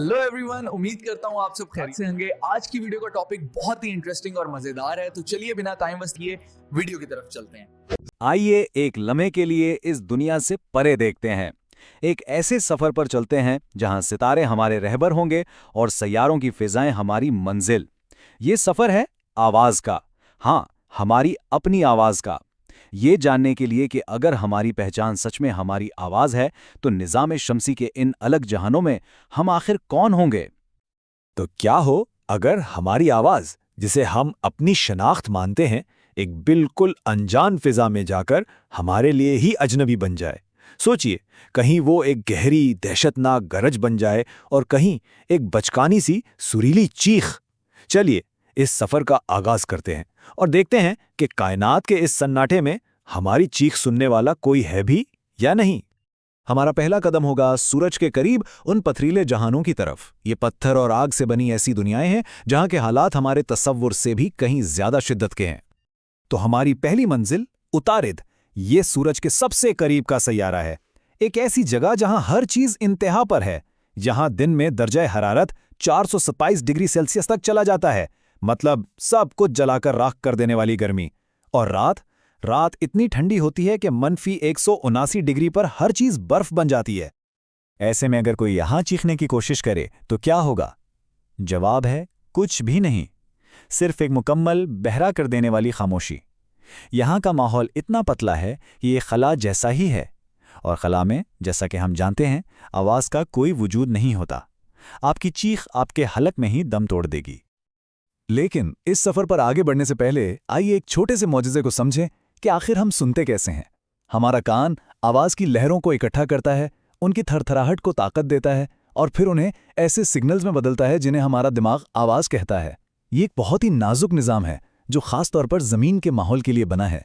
Hello everyone, उम्मीद करता हूँ आप सब खैरियत से होंगे। आज की वीडियो का टॉपिक बहुत ही इंटरेस्टिंग और मजेदार है, तो चलिए बिना टाइम वेस्ट किए वीडियो की तरफ चलते हैं। आइए एक लम्हे के लिए इस दुनिया से परे देखते हैं। एक ऐसे सफर पर चलते हैं जहां सितारे हमारे रहबर होंगे और सैयारों की फिजाएं हमारी मंजिल। ये सफर है आवाज का। हाँ, हमारी अपनी आवाज का। ये जानने के लिए कि अगर हमारी पहचान सच में हमारी आवाज है तो निज़ाम शम्सी के इन अलग जहानों में हम आखिर कौन होंगे। तो क्या हो अगर हमारी आवाज, जिसे हम अपनी शनाख्त मानते हैं, एक बिल्कुल अनजान फिजा में जाकर हमारे लिए ही अजनबी बन जाए। सोचिए, कहीं वो एक गहरी दहशतनाक गरज बन जाए और कहीं एक बचकानी सी सुरीली चीख। चलिए इस सफर का आगाज करते हैं और देखते हैं कि कायनात के इस सन्नाटे में हमारी चीख सुनने वाला कोई है भी या नहीं। हमारा पहला कदम होगा सूरज के करीब उन पथरीले जहानों की तरफ। ये पत्थर और आग से बनी ऐसी दुनियाएं हैं जहां के हालात हमारे तसव्वुर से भी कहीं ज्यादा शिद्दत के हैं। तो हमारी पहली मंजिल उतारिद, ये सूरज के सबसे करीब का सैयारा है। एक ऐसी जगह जहां हर चीज इंतहा पर है। यहां दिन में दर्जा हरारत 427 डिग्री सेल्सियस तक चला जाता है, मतलब सब कुछ जलाकर राख कर देने वाली गर्मी। और रात इतनी ठंडी होती है कि -179 डिग्री पर हर चीज बर्फ बन जाती है। ऐसे में अगर कोई यहां चीखने की कोशिश करे तो क्या होगा? जवाब है कुछ भी नहीं, सिर्फ एक मुकम्मल बहरा कर देने वाली खामोशी। यहां का माहौल इतना पतला है कि ये खला जैसा ही है, और खला में, जैसा कि हम जानते हैं, आवाज का कोई वजूद नहीं होता। आपकी चीख आपके हलक में ही दम तोड़ देगी। लेकिन इस सफर पर आगे बढ़ने से पहले आइए एक छोटे से मौजज़े को समझें कि आखिर हम सुनते कैसे हैं। हमारा कान आवाज की लहरों को इकट्ठा करता है, उनकी थरथराहट को ताकत देता है और फिर उन्हें ऐसे सिग्नल्स में बदलता है जिन्हें हमारा दिमाग आवाज कहता है। ये एक बहुत ही नाजुक निज़ाम है जो खास तौर पर जमीन के माहौल के लिए बना है।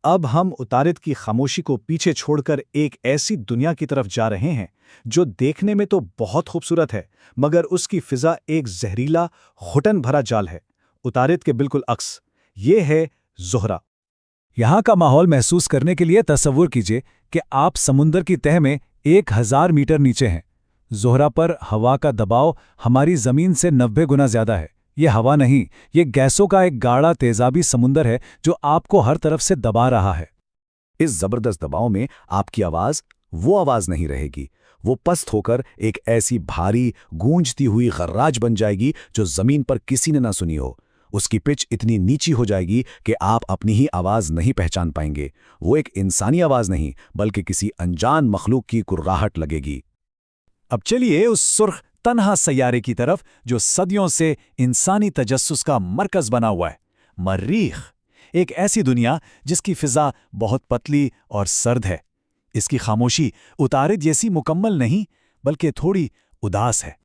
अब हम उतारिद की खामोशी को पीछे छोड़कर एक ऐसी दुनिया की तरफ जा रहे हैं जो देखने में तो बहुत खूबसूरत है, मगर उसकी फिजा एक जहरीला, घुटन भरा जाल है। उतारिद के बिल्कुल अक्स, ये है ज़ोहरा। यहाँ का माहौल महसूस करने के लिए तसव्वुर कीजिए कि आप समुंदर की तह में 1000 मीटर नीचे हैं। ज़ोहरा पर हवा का दबाव हमारी ज़मीन से 90 गुना ज़्यादा है। ये हवा नहीं, ये गैसों का एक गाढ़ा तेजाबी समुंदर है जो आपको हर तरफ से दबा रहा है। इस जबरदस्त दबाव में आपकी आवाज वो आवाज नहीं रहेगी। वो पस्त होकर एक ऐसी भारी गूंजती हुई खर्राज बन जाएगी जो जमीन पर किसी ने ना सुनी हो। उसकी पिच इतनी नीची हो जाएगी कि आप अपनी ही आवाज नहीं पहचान पाएंगे। वो एक इंसानी आवाज नहीं, बल्कि किसी अनजान मखलूक की कुर्राहट लगेगी। अब चलिए उस सुर्ख तन्हा सैयारे की तरफ जो सदियों से इंसानी तजस्सुस का मरकज बना हुआ है, मरीख। एक ऐसी दुनिया जिसकी फिजा बहुत पतली और सर्द है। इसकी खामोशी उतारिद जैसी मुकम्मल नहीं, बल्कि थोड़ी उदास है।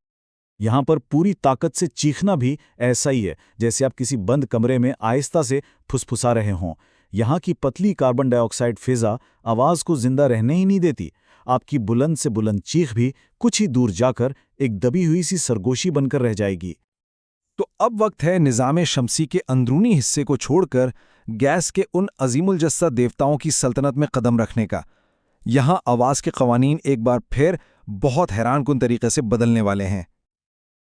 यहां पर पूरी ताकत से चीखना भी ऐसा ही है जैसे आप किसी बंद कमरे में आहिस्ता से फुसफुसा रहे हों। यहां की पतली कार्बन डाइऑक्साइड फिजा आवाज को जिंदा रहने ही नहीं देती। आपकी बुलंद से बुलंद चीख भी कुछ ही दूर जाकर एक दबी हुई सी सरगोशी बनकर रह जाएगी। तो अब वक्त है निज़ाम शम्सी के अंदरूनी हिस्से को छोड़कर गैस के उन अजीमुल जस्सा देवताओं की सल्तनत में कदम रखने का। यहां आवाज के कवानीन एक बार फिर बहुत हैरानकुन तरीके से बदलने वाले हैं।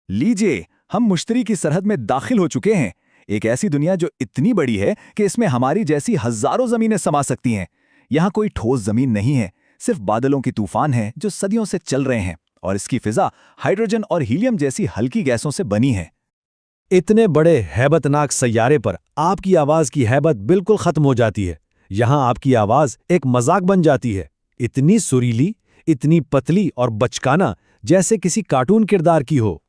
लीजिए, हम मुश्तरी की सरहद में दाखिल हो चुके हैं। एक ऐसी दुनिया जो इतनी बड़ी है कि इसमें हमारी जैसी हजारों जमीनें समा सकती हैं। यहां कोई ठोस जमीन नहीं है, सिर्फ बादलों की तूफान है जो सदियों से चल रहे हैं, और इसकी फिजा हाइड्रोजन और हीलियम जैसी हल्की गैसों से बनी है। इतने बड़े हैबतनाक सैयारे पर आपकी आवाज की हैबत बिल्कुल खत्म हो जाती है। यहां आपकी आवाज एक मजाक बन जाती है, इतनी सुरीली, इतनी पतली और बचकाना जैसे किसी कार्टून किरदार की हो।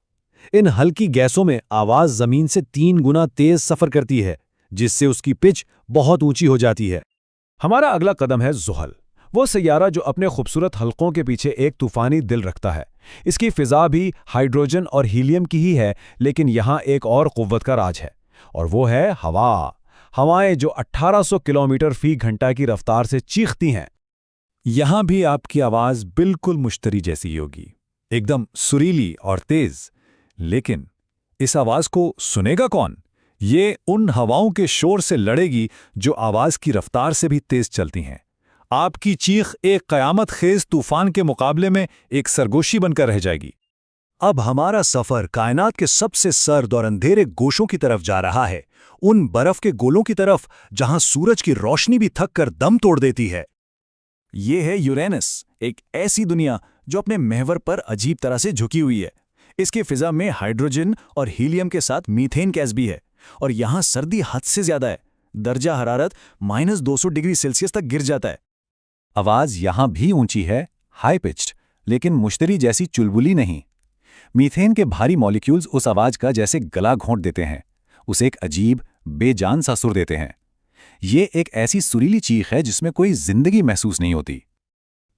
इन हल्की गैसों में आवाज जमीन से 3 गुना तेज सफर करती है, जिससे उसकी पिच बहुत ऊंची हो जाती है। हमारा अगला कदम है ज़ुहल, वो सैयारा जो अपने खूबसूरत हल्कों के पीछे एक तूफानी दिल रखता है। इसकी फिजा भी हाइड्रोजन और हीलियम की ही है, लेकिन यहां एक और कुव्वत का राज है, और वो है हवा। हवाएं जो 1800 किलोमीटर फी घंटा की रफ्तार से चीखती हैं। यहां भी आपकी आवाज बिल्कुल मुश्तरी जैसी होगी, एकदम सुरीली और तेज। लेकिन इस आवाज को सुनेगा कौन? ये उन हवाओं के शोर से लड़ेगी जो आवाज की रफ्तार से भी तेज चलती हैं। आपकी चीख एक कयामत खेज तूफान के मुकाबले में एक सरगोशी बनकर रह जाएगी। अब हमारा सफर कायनात के सबसे सर्द और अंधेरे गोशों की तरफ जा रहा है, उन बर्फ के गोलों की तरफ जहां सूरज की रोशनी भी थक कर दम तोड़ देती है। ये है यूरेनस, एक ऐसी दुनिया जो अपने महवर पर अजीब तरह से झुकी हुई है। इसकी फिजा में हाइड्रोजन और हीलियम के साथ मीथेन गैस भी है, और यहां सर्दी हद से ज्यादा है। दर्जा हरारत -200 डिग्री सेल्सियस तक गिर जाता है। आवाज यहां भी ऊंची है, हाई पिच्ड, लेकिन मुश्तरी जैसी चुलबुली नहीं। मीथेन के भारी मॉलिक्यूल्स उस आवाज का जैसे गला घोंट देते हैं, उसे एक अजीब बेजान सा सुर देते हैं। ये एक ऐसी सुरीली चीख है जिसमें कोई जिंदगी महसूस नहीं होती।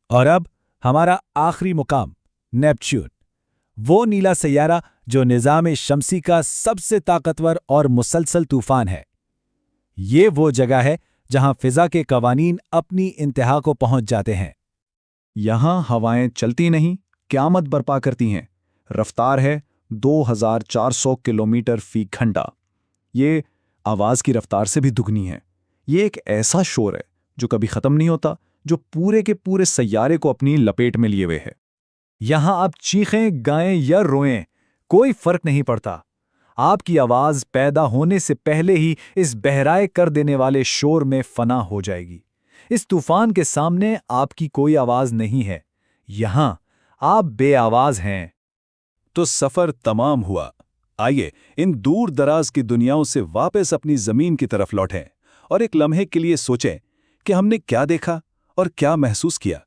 और अब हमारा आखिरी मुकाम, नेपच्यून, वो नीला सैयारा जो निज़ाम शमसी का सबसे ताकतवर और मुसलसल तूफान है। ये वो जगह है जहां फिजा के कवानीन अपनी इंतहा को पहुंच जाते हैं। यहां हवाएं चलती नहीं, क़यामत बर्पा करती हैं। रफ्तार है 2400 किलोमीटर फी घंटा। ये आवाज़ की रफ्तार से भी दुगनी है। ये एक ऐसा शोर है जो कभी ख़त्म नहीं होता, जो पूरे के पूरे सैयारे को अपनी लपेट में लिए हुए है। यहां आप चीखें, गाएं या रोएं, कोई फर्क नहीं पड़ता। आपकी आवाज़ पैदा होने से पहले ही इस बहराए कर देने वाले शोर में फना हो जाएगी। इस तूफान के सामने आपकी कोई आवाज़ नहीं है। यहां आप बेआवाज़ हैं। तो सफ़र तमाम हुआ। आइए इन दूर दराज की दुनियाओं से वापस अपनी ज़मीन की तरफ लौटें और एक लम्हे के लिए सोचें कि हमने क्या देखा और क्या महसूस किया।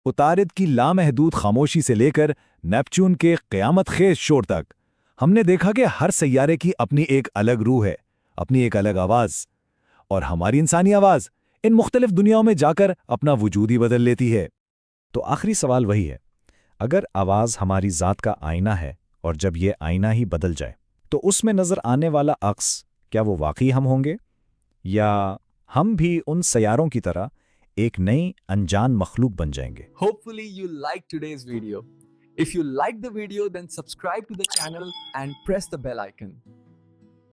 उतारिद की लामहदूद खामोशी से लेकर नेपच्यून के क़यामत खेज शोर तक, हमने देखा कि हर सैयारे की अपनी एक अलग रूह है, अपनी एक अलग आवाज़। और हमारी इंसानी आवाज़ इन मुख्तलिफ दुनियाओं में जाकर अपना वजूद ही बदल लेती है। तो आखिरी सवाल वही है, अगर आवाज़ हमारी ज़ात का आईना है और जब ये आईना ही बदल जाए, तो उसमें नज़र आने वाला अक्स, क्या वो वाकई हम होंगे, या हम भी उन सैयारों की तरह एक नई अनजान मखलूक बन जाएंगे? Hopefully you liked today's video. If you liked the video, then subscribe to the channel and press the bell icon.